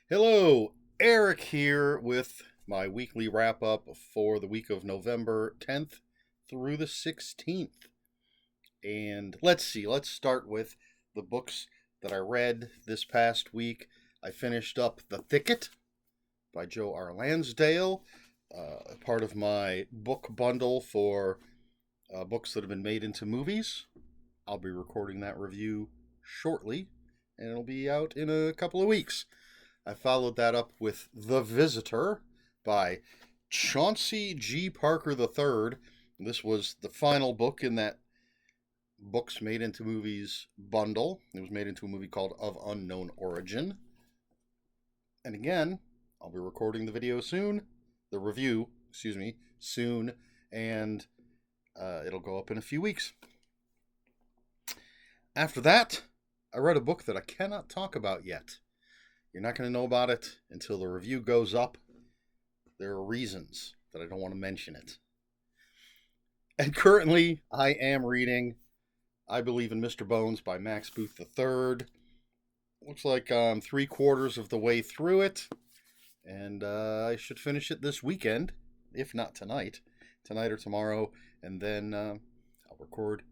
Hello, Eric here with my weekly wrap up for the week of November 10th through the 16th. And let's start with the books that I read this past week. I finished up The Thicket by Joe R. Lansdale, part of my book bundle for books that have been made into movies. I'll be recording that review shortly, and it'll be out in a couple of weeks. I followed that up with The Visitor by Chauncey G. Parker III. This was the final book in that Books Made into Movies bundle. It was made into a movie called Of Unknown Origin. And again, I'll be recording the video soon, the review, soon, and it'll go up in a few weeks. After that, I read a book that I cannot talk about yet. You're not going to know about it until the review goes up. There are reasons that I don't want to mention it. And currently, I am reading I Believe in Mr. Bones by Max Booth III. Looks like I'm 3/4 of the way through it. And I should finish it this weekend, if not tonight or tomorrow. And then I'll record,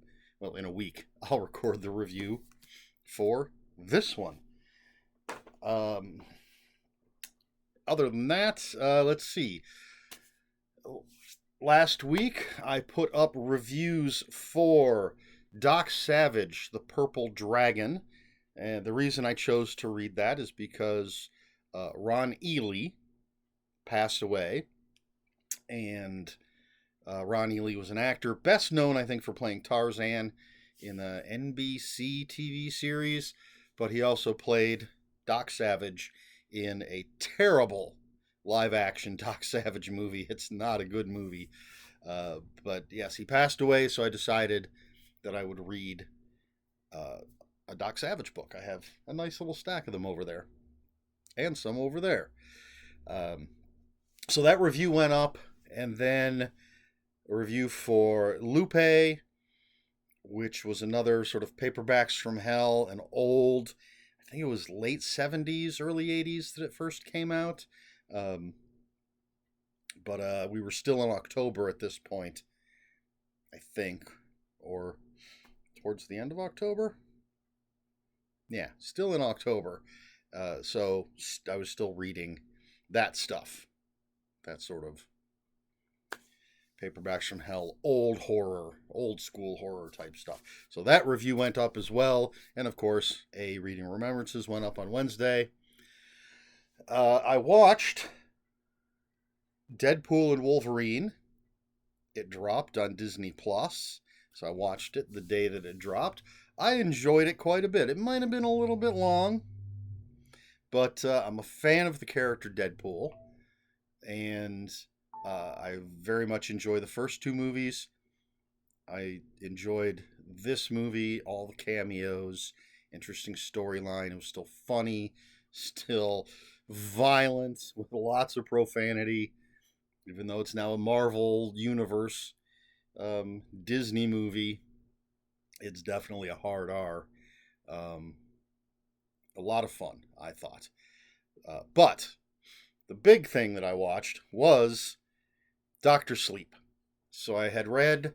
in a week, I'll record the review for this one. Other than that, let's see. Last week, I put up reviews for Doc Savage, The Purple Dragon. And the reason I chose to read that is because Ron Ely passed away. And Ron Ely was an actor, best known, I think, for playing Tarzan in the NBC TV series. But he also played Doc Savage in a terrible live-action Doc Savage movie. It's not a good movie. But yes, he passed away, so I decided that I would read a Doc Savage book. I have a nice little stack of them over there, and some over there. So that review went up, and then a review for Lupe, which was another sort of paperbacks from hell, an old, I think it was late 70s, early 80s that it first came out. But we were still in October at this point, I think, or towards the end of October. Yeah, still in October. So I was still reading that stuff, that sort of paperbacks from hell, old horror, old school horror type stuff. So that review went up as well. And of course, a Reading Remembrances went up on Wednesday. I watched Deadpool and Wolverine. It dropped on Disney Plus. So I watched it the day that it dropped. I enjoyed it quite a bit. It might have been a little bit long, but I'm a fan of the character Deadpool. And I very much enjoy the first two movies. I enjoyed this movie, all the cameos, interesting storyline. It was still funny, still violent, with lots of profanity, even though it's now a Marvel Universe Disney movie. It's definitely a hard R. A lot of fun, I thought. But the big thing that I watched was Doctor Sleep. So I had read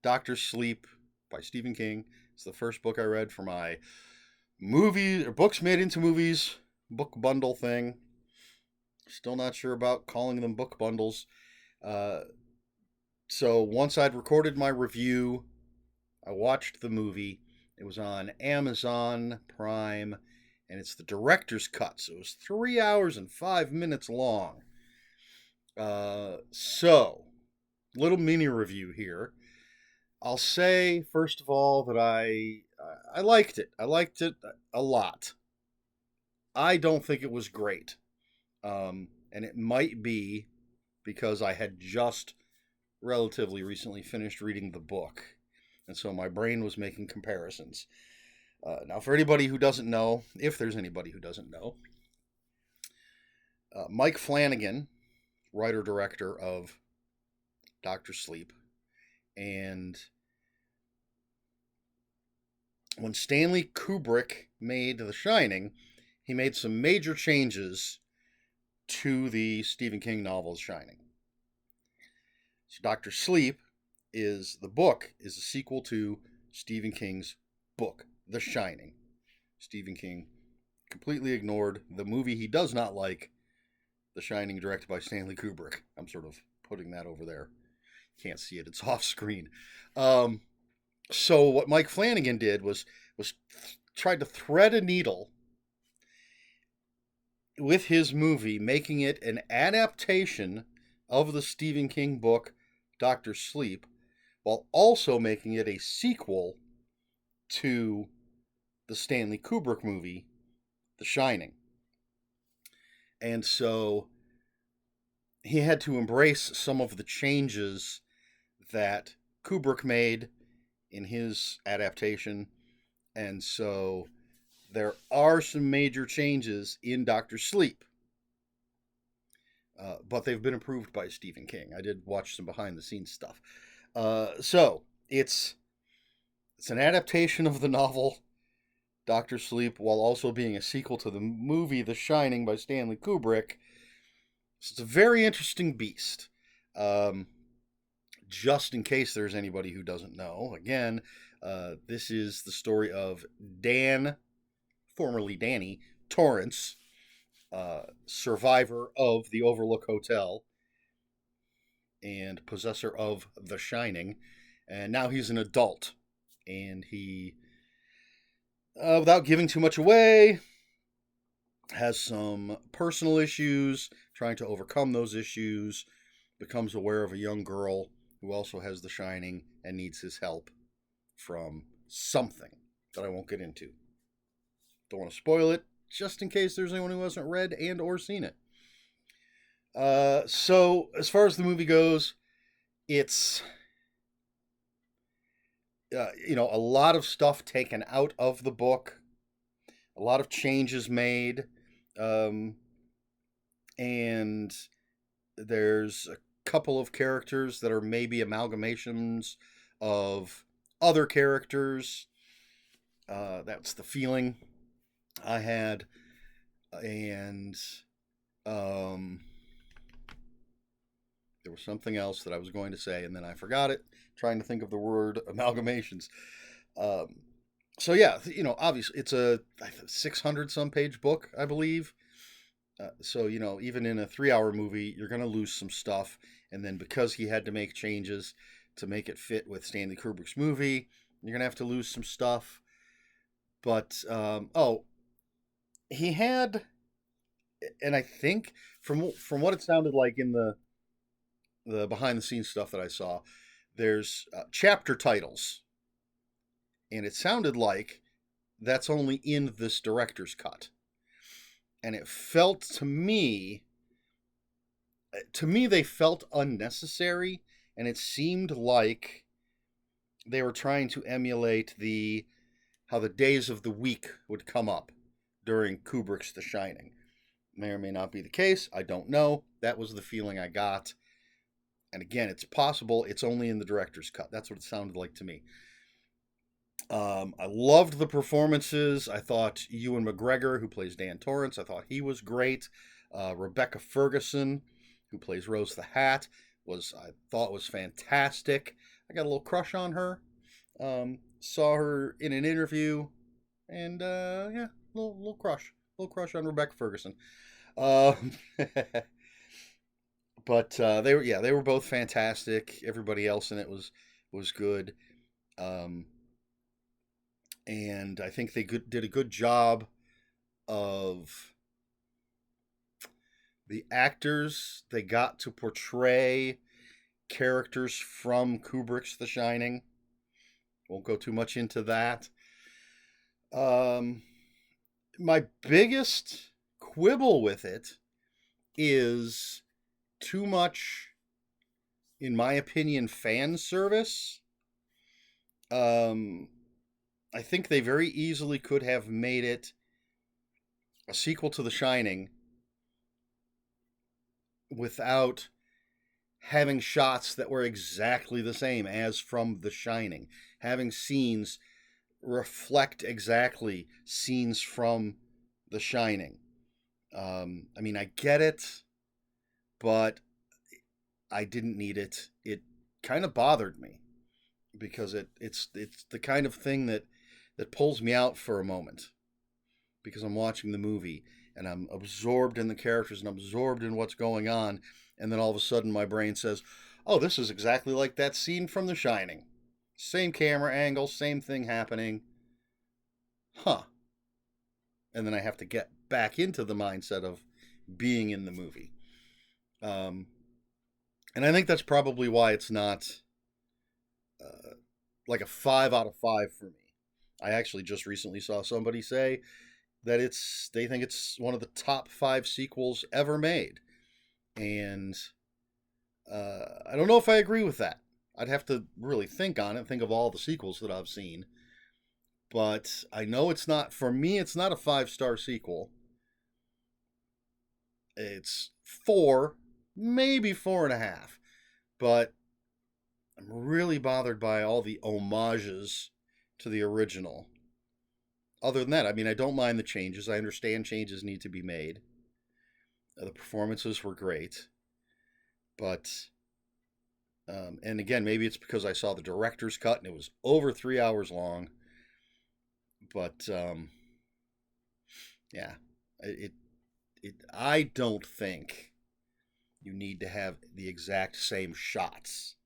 Doctor Sleep by Stephen King. It's the first book I read for my movie or books made into movies book bundle thing. Still not sure about calling them book bundles. So once I'd recorded my review, I watched the movie. It was on Amazon Prime, and it's the director's cut. So it was 3 hours and 5 minutes long. So, little mini review here. I'll say first of all that I liked it. I liked it a lot. I don't think it was great, and it might be because I had just relatively recently finished reading the book, and so my brain was making comparisons. Now, for anybody who doesn't know, if there's anybody who doesn't know, Mike Flanagan, writer director of Doctor Sleep, and when Stanley Kubrick made The Shining, he made some major changes to the Stephen King novel Shining. So Doctor Sleep is a sequel to Stephen King's book, The Shining. Stephen King completely ignored the movie he does not like, The Shining, directed by Stanley Kubrick. I'm sort of putting that over there. Can't see it; it's off screen. So what Mike Flanagan did was tried to thread a needle with his movie, making it an adaptation of the Stephen King book Doctor Sleep, while also making it a sequel to the Stanley Kubrick movie, The Shining. And so he had to embrace some of the changes that Kubrick made in his adaptation. And so there are some major changes in Doctor Sleep. But they've been approved by Stephen King. I did watch some behind the scenes stuff. So it's an adaptation of the novel Doctor Sleep while also being a sequel to the movie The Shining by Stanley Kubrick. So it's a very interesting beast. Just in case there's anybody who doesn't know, again, this is the story of Dan, formerly Danny, Torrance, survivor of the Overlook Hotel and possessor of The Shining. And now he's an adult. And he, without giving too much away, has some personal issues, trying to overcome those issues, becomes aware of a young girl who also has The Shining and needs his help from something that I won't get into. Don't want to spoil it, just in case there's anyone who hasn't read and or seen it. So as far as the movie goes, it's a lot of stuff taken out of the book, a lot of changes made, and there's a couple of characters that are maybe amalgamations of other characters. That's the feeling I had. And there was something else that I was going to say, and then I forgot it, trying to think of the word amalgamations. So yeah, obviously it's a 600 some page book, I believe. So, even in a 3-hour movie, you're going to lose some stuff. And then because he had to make changes to make it fit with Stanley Kubrick's movie, you're going to have to lose some stuff. But, he had, and I think from what it sounded like in the behind the scenes stuff that I saw, there's chapter titles. And it sounded like that's only in this director's cut. And it felt to me they felt unnecessary, and it seemed like they were trying to emulate how the days of the week would come up during Kubrick's The Shining. May or may not be the case, I don't know. That was the feeling I got. And again, it's possible it's only in the director's cut. That's what it sounded like to me. I loved the performances. I thought Ewan McGregor, who plays Dan Torrance, I thought he was great. Rebecca Ferguson, who plays Rose the Hat, I thought was fantastic. I got a little crush on her. Saw her in an interview, and little crush on Rebecca Ferguson. But they were both fantastic. Everybody else in it was good. And I think they did a good job of the actors they got to portray characters from Kubrick's The Shining. Won't go too much into that. My biggest quibble with it is too much, in my opinion, fan service. I think they very easily could have made it a sequel to The Shining without having shots that were exactly the same as from The Shining, having scenes reflect exactly scenes from The Shining. I mean, I get it, but I didn't need it. It kind of bothered me because it's the kind of thing that pulls me out for a moment because I'm watching the movie and I'm absorbed in the characters and I'm absorbed in what's going on, and then all of a sudden my brain says, "Oh, this is exactly like that scene from The Shining. Same camera angle, same thing happening." Huh. And then I have to get back into the mindset of being in the movie. Um, and I think that's probably why it's not uh, like a 5 out of 5 for me. I actually just recently saw somebody say that they think it's one of the top 5 sequels ever made, and I don't know if I agree with that. I'd have to really think on it, think of all the sequels that I've seen, but I know it's not for me. It's not a 5-star sequel. It's 4, maybe 4.5, but I'm really bothered by all the homages to the original. Other than that, I mean, I don't mind the changes. I understand changes need to be made. The performances were great, but and again, maybe it's because I saw the director's cut and it was over 3 hours long. But yeah, it I don't think you need to have the exact same shots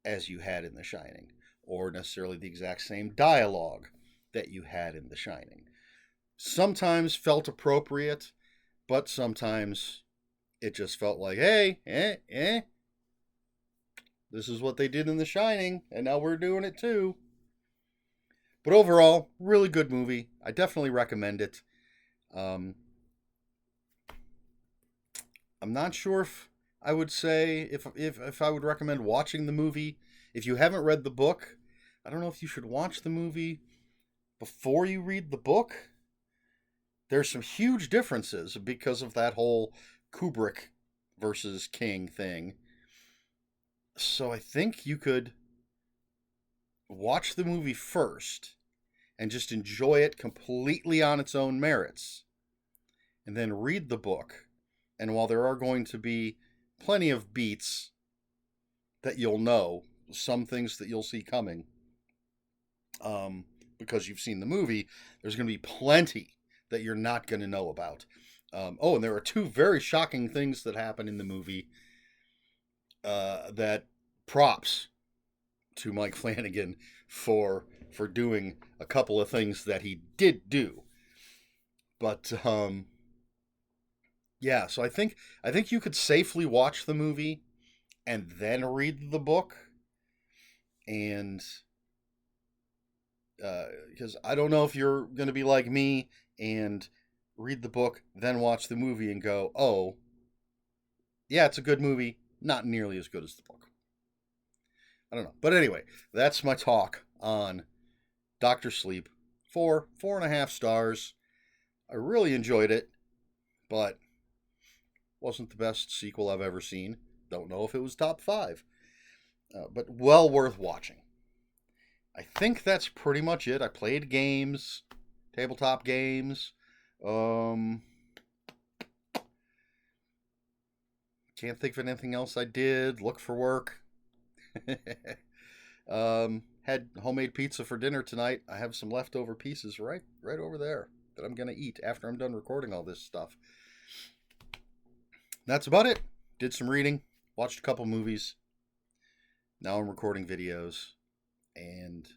as you had in The Shining, or necessarily the exact same dialogue that you had in The Shining. Sometimes felt appropriate, but sometimes it just felt like, hey, this is what they did in The Shining, and now we're doing it too. But overall, really good movie. I definitely recommend it. Um, I'm not sure if I would say if I would recommend watching the movie. If you haven't read the book, I don't know if you should watch the movie before you read the book. There's some huge differences because of that whole Kubrick versus King thing. So I think you could watch the movie first and just enjoy it completely on its own merits, and then read the book. And while there are going to be plenty of beats that you'll know, some things that you'll see coming, because you've seen the movie, there's going to be plenty that you're not going to know about. Oh, and there are 2 very shocking things that happen in the movie that props to Mike Flanagan for doing a couple of things that he did do. But yeah, so I think you could safely watch the movie and then read the book, and because I don't know if you're going to be like me and read the book, then watch the movie and go, oh, yeah, it's a good movie, not nearly as good as the book. I don't know. But anyway, that's my talk on Doctor Sleep. 4.5 stars. I really enjoyed it, but wasn't the best sequel I've ever seen. Don't know if it was top 5, but well worth watching. I think that's pretty much it. I played games, tabletop games. Um, can't think of anything else I did. Look for work. Had homemade pizza for dinner tonight. I have some leftover pieces right over there that I'm gonna eat after I'm done recording all this stuff. That's about it. Did some reading, watched a couple movies. Now I'm recording videos and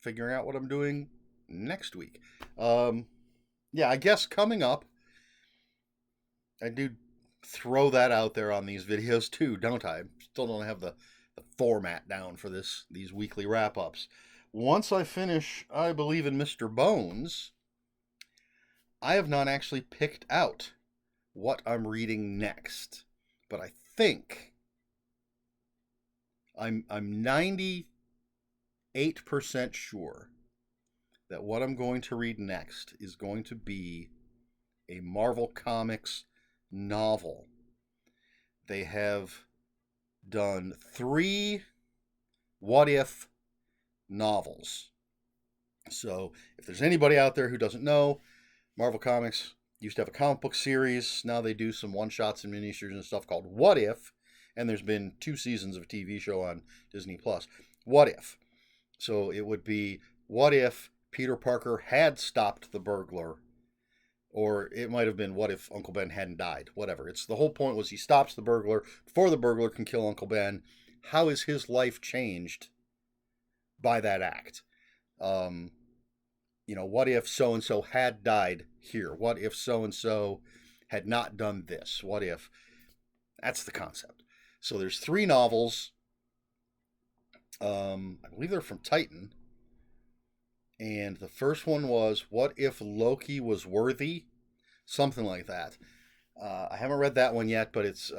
figuring out what I'm doing next week. Yeah, I guess coming up, I do throw that out there on these videos too, don't I? Still don't have the format down for these weekly wrap ups. Once I finish, I believe in Mr. Bones, I have not actually picked out what I'm reading next, but I think I'm 98% sure that what I'm going to read next is going to be a Marvel Comics novel. They have done 3 What If novels. So if there's anybody out there who doesn't know, Marvel Comics Used to have a comic book series. Now they do some one-shots and miniseries and stuff called What If, and there's been 2 seasons of a TV show on Disney Plus. What If? So it would be, what if Peter Parker had stopped the burglar, or it might have been, what if Uncle Ben hadn't died? Whatever. It's the whole point was he stops the burglar before the burglar can kill Uncle Ben. How is his life changed by that act? What if so and so had died here? What if so and so had not done this? What if? That's the concept. So there's 3 novels. I believe they're from Titan. And the first one was, What If Loki Was Worthy? Something like that. I haven't read that one yet, but it's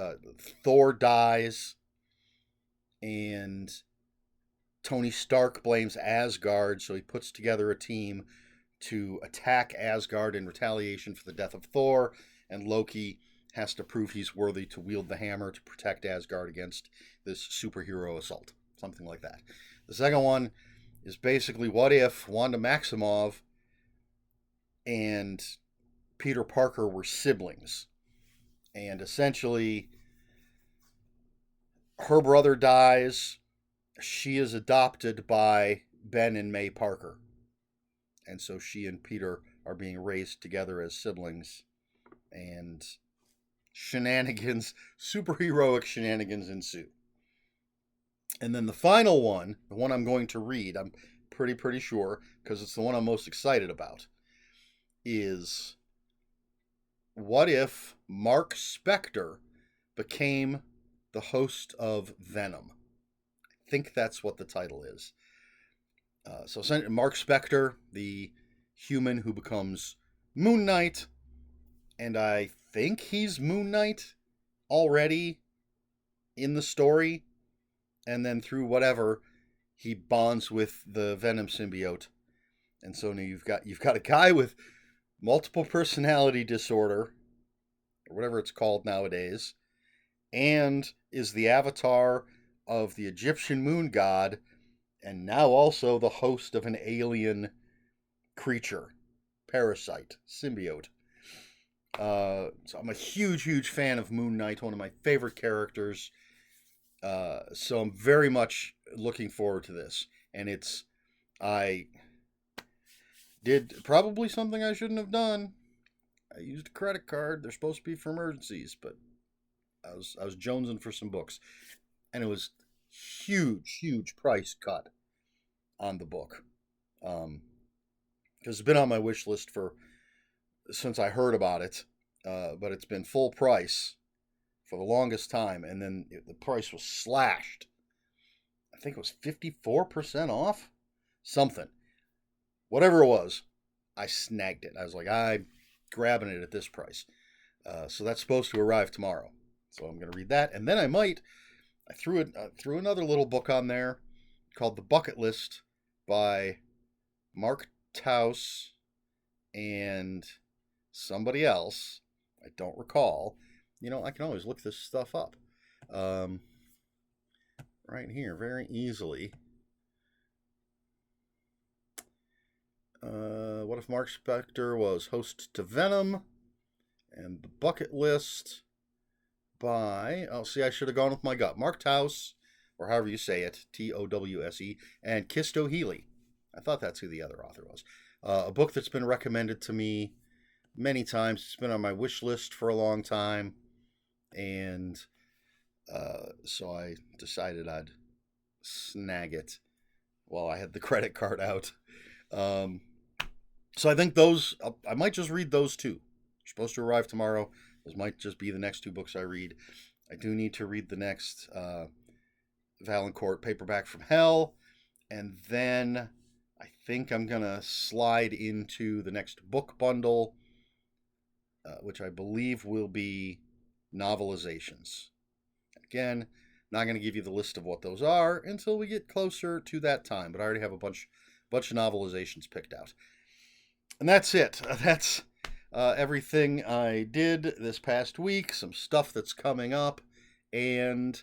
Thor dies, and Tony Stark blames Asgard, so he puts together a team to attack Asgard in retaliation for the death of Thor, and Loki has to prove he's worthy to wield the hammer to protect Asgard against this superhero assault. Something like that. The second one is basically, what if Wanda Maximoff and Peter Parker were siblings? And essentially, her brother dies. She is adopted by Ben and May Parker. And so she and Peter are being raised together as siblings. And shenanigans, superheroic shenanigans ensue. And then the final one, the one I'm going to read, I'm pretty sure, because it's the one I'm most excited about, is, what if Mark Spector became the host of Venom? I think that's what the title is. So Mark Spector, the human who becomes Moon Knight, and I think he's Moon Knight already in the story, and then through whatever, he bonds with the Venom symbiote. And so now you've got a guy with multiple personality disorder, or whatever it's called nowadays, and is the avatar of the Egyptian moon god, and now also the host of an alien creature, parasite, symbiote. So I'm a huge fan of Moon Knight, one of my favorite characters. So I'm very much looking forward to this. And I did probably something I shouldn't have done. I used a credit card. They're supposed to be for emergencies, but I was jonesing for some books, and it was huge price cut on the book. Because it's been on my wish list since I heard about it, but it's been full price for the longest time, and then the price was slashed. I think it was 54% off, something. Whatever it was, I snagged it. I was like, I'm grabbing it at this price. So that's supposed to arrive tomorrow. So I'm going to read that, and then I threw another little book on there called The Bucket List by Mark Taus and somebody else. I don't recall. I can always look this stuff up right here very easily. What if Mark Spector was host to Venom? And The Bucket List by, I should have gone with my gut. Mark Taus, or however you say it, Towse, and Kisto Healy. I thought that's who the other author was. A book that's been recommended to me many times. It's been on my wish list for a long time. And so I decided I'd snag it while I had the credit card out. So I think I might just read those 2. They're supposed to arrive tomorrow. Those might just be the next 2 books I read. I do need to read the next Valancourt Paperback from Hell. And then I think I'm going to slide into the next book bundle, which I believe will be novelizations. Again, not going to give you the list of what those are until we get closer to that time, but I already have a bunch of novelizations picked out. And that's it. That's everything I did this past week, some stuff that's coming up, and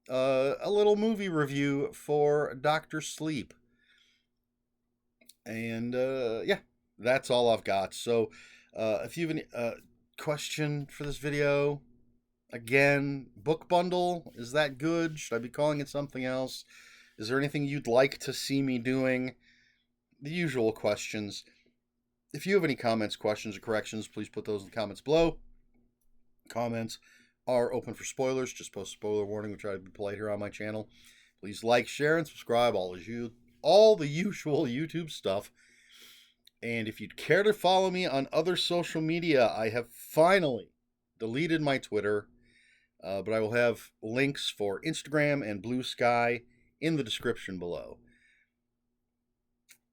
a little movie review for Dr. Sleep. And yeah, that's all I've got. So If you have any question for this video, again, book bundle, is that good? Should I be calling it something else? Is there anything you'd like to see me doing? The usual questions. If you have any comments, questions, or corrections, please put those in the comments below. Comments are open for spoilers. Just post spoiler warning. We try to be polite here on my channel. Please like, share, and subscribe. All the usual YouTube stuff. And if you'd care to follow me on other social media, I have finally deleted my Twitter, but I will have links for Instagram and Bluesky in the description below.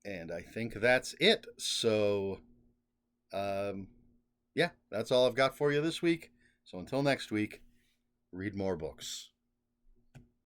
And I think that's it. So, yeah, that's all I've got for you this week. So until next week, read more books.